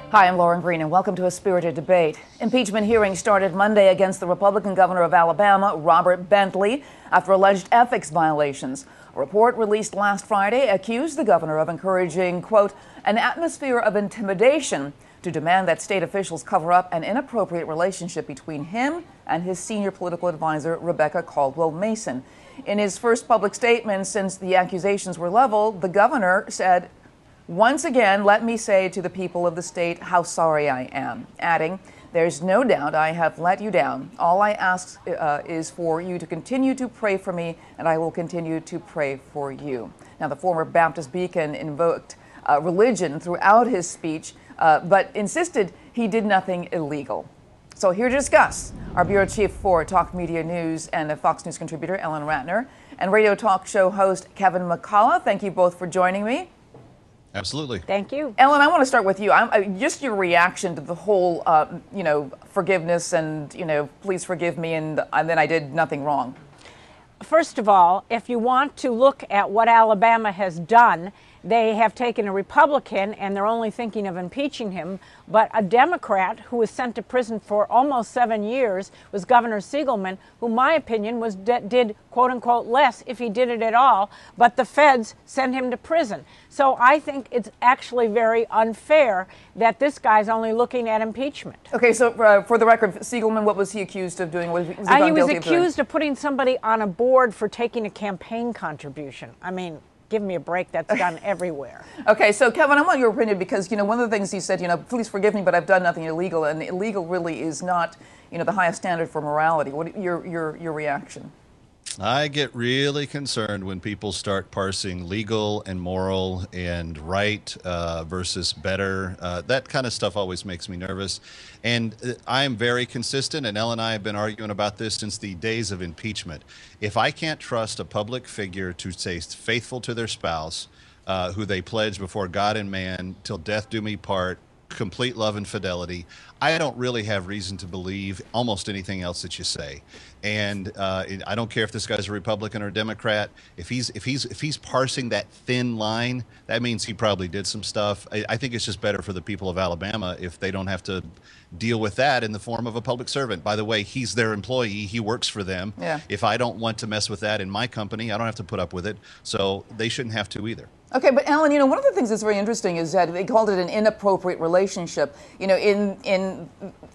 Hi, I'm Lauren Green, and welcome to A Spirited Debate. Impeachment hearings started Monday against the Republican governor of Alabama, Robert Bentley, after alleged ethics violations. A report released last Friday accused the governor of encouraging, quote, an atmosphere of intimidation to demand that state officials cover up an inappropriate relationship between him and his senior political advisor, Rebecca Caldwell Mason. In his first public statement since the accusations were leveled, the governor said, once again, let me say to the people of the state how sorry I am, adding, there's no doubt I have let you down. All I ask is for you to continue to pray for me, and I will continue to pray for you. Now, the former Baptist deacon invoked religion throughout his speech, but insisted he did nothing illegal. So here to discuss, our bureau chief for Talk Media News and a Fox News contributor, Ellen Ratner, and radio talk show host Kevin McCullough. Thank you both for joining me. Absolutely. Thank you. Ellen, I want to start with you. Just your reaction to the whole, forgiveness and, please forgive me, and then I did nothing wrong. First of all, if you want to look at what Alabama has done, they have taken a Republican and they're only thinking of impeaching him, but a Democrat who was sent to prison for almost 7 years was Governor Siegelman, who, in my opinion, did quote-unquote less if he did it at all, but the feds sent him to prison. So I think it's actually very unfair that this guy's only looking at impeachment. Okay, so for the record, Siegelman, what was he accused of doing? Was he was accused of putting somebody on a board for taking a campaign contribution. I mean, give me a break. That's done everywhere. Okay, so Kevin, I want your opinion because, one of the things he said, please forgive me, but I've done nothing illegal, and illegal really is not, the highest standard for morality. What your reaction? I get really concerned when people start parsing legal and moral and right versus better. That kind of stuff always makes me nervous. And I am very consistent, and Elle and I have been arguing about this since the days of impeachment. If I can't trust a public figure to stay faithful to their spouse, who they pledge before God and man, till death do me part, complete love and fidelity, I don't really have reason to believe almost anything else that you say. And I don't care if this guy's a Republican or a Democrat. If he's parsing that thin line, that means he probably did some stuff. I think it's just better for the people of Alabama if they don't have to deal with that in the form of a public servant. By the way, he's their employee. He works for them. Yeah. If I don't want to mess with that in my company, I don't have to put up with it. So they shouldn't have to either. Okay, but Ellen, one of the things that's very interesting is that they called it an inappropriate relationship. In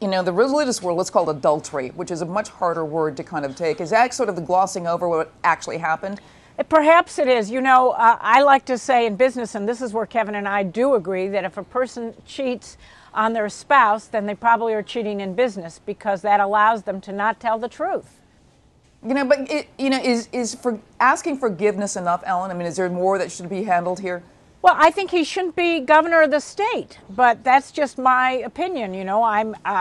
the religious world, it's called adultery, which is a much harder word to kind of take. Is that sort of the glossing over what actually happened? Perhaps it is. I like to say in business, and this is where Kevin and I do agree, that if a person cheats on their spouse, then they probably are cheating in business because that allows them to not tell the truth. But is for asking forgiveness enough, Ellen? I mean, is there more that should be handled here? Well, I think he shouldn't be governor of the state, but that's just my opinion.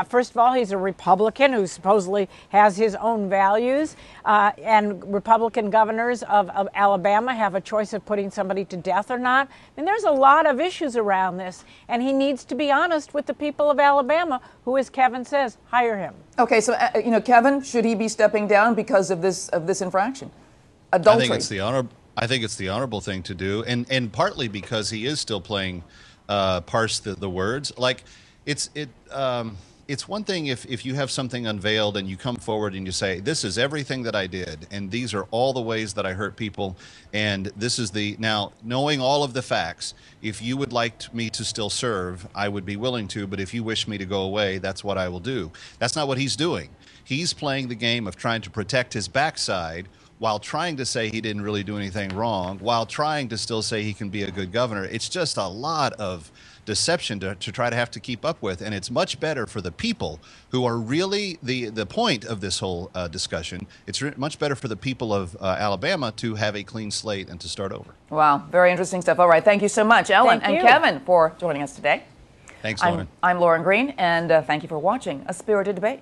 First of all, he's a Republican who supposedly has his own values, and Republican governors of Alabama have a choice of putting somebody to death or not. I mean, there's a lot of issues around this, and he needs to be honest with the people of Alabama, who, as Kevin says, hire him. Okay, so Kevin, should he be stepping down because of this infraction, adultery? I think it's the honorable thing to do, and partly because he is still playing parse the words. Like it's one thing if you have something unveiled and you come forward and you say, this is everything that I did, and these are all the ways that I hurt people, and this is now knowing all of the facts, if you would like me to still serve, I would be willing to, but if you wish me to go away, that's what I will do. That's not what he's doing. He's playing the game of trying to protect his backside while trying to say he didn't really do anything wrong, while trying to still say he can be a good governor. It's just a lot of deception to try to have to keep up with, and it's much better for the people who are really the point of this whole discussion. It's much better for the people of Alabama to have a clean slate and to start over. Wow, very interesting stuff. All right, thank you so much, Ellen and Kevin, for joining us today. Thanks, Lauren. I'm Lauren Green, and thank you for watching A Spirited Debate.